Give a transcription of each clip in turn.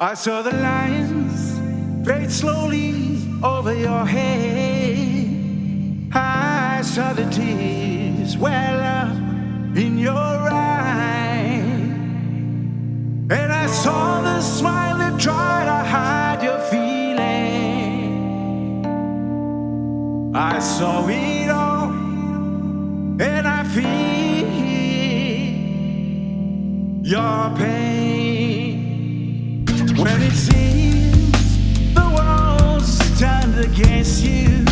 I saw the lines fade slowly over your head. I saw the tears well up in your eyes, and I saw the smile that tried to hide your feeling. I saw it all, and I feel your pain. When it seems the walls stand against you,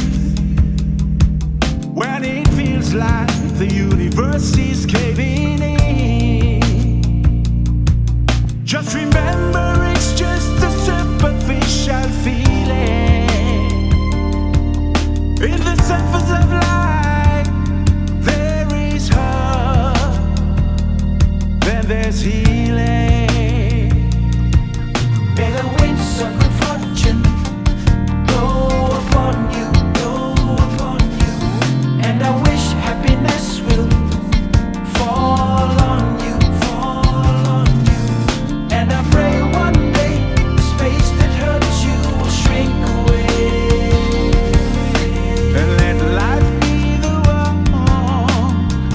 when it feels like the universe is caving in, just remember it's just a superficial feeling. In the surface of life there is hope, then there's healing. May the winds of good fortune blow upon you, and I wish happiness will fall on you, and I pray one day the space that hurts you will shrink away, And let life be the one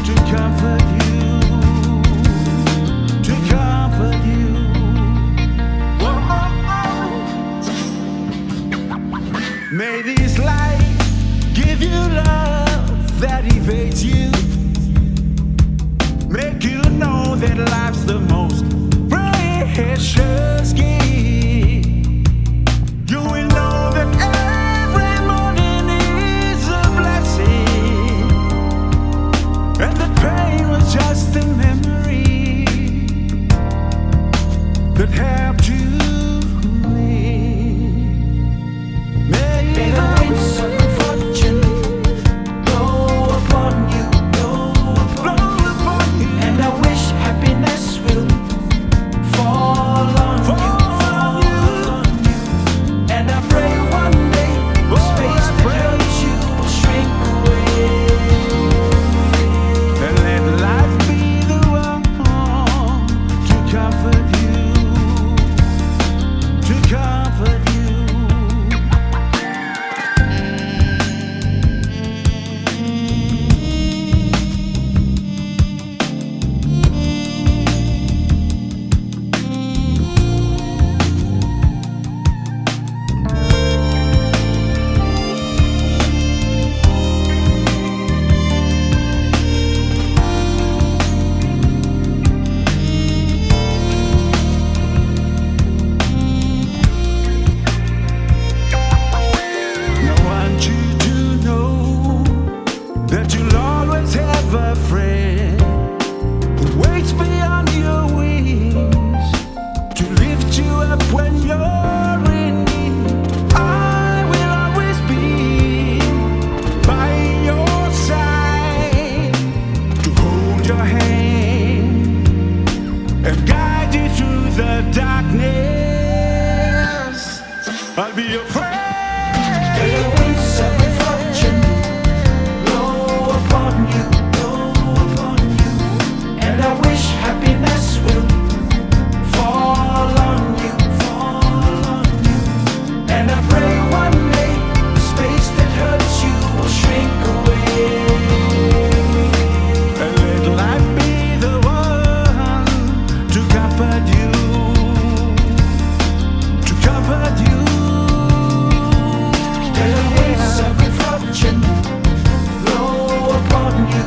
to comfort you, to comfort you. May this life give you love that evades you, make you know that life's the most precious gift. You will know that every morning is a blessing, and the pain was just a memory that helped you. May the winds of good fortune blow upon you, and I wish happiness will fall on you, and I pray one day the space that hurts you will shrink away, And let life be the one to comfort you, to comfort you. I want you to know that you'll always have a friend who waits beyond your wings to lift you up when you're in need. I will always be by your side to hold your hand and guide you through the darkness. I'll be your friend. May the winds of good fortune blow upon you, and I wish happiness will fall on you, and I pray one day the space that hurts you will shrink away, And let life be the one to comfort you, to comfort you. may the winds of good fortune blow upon you,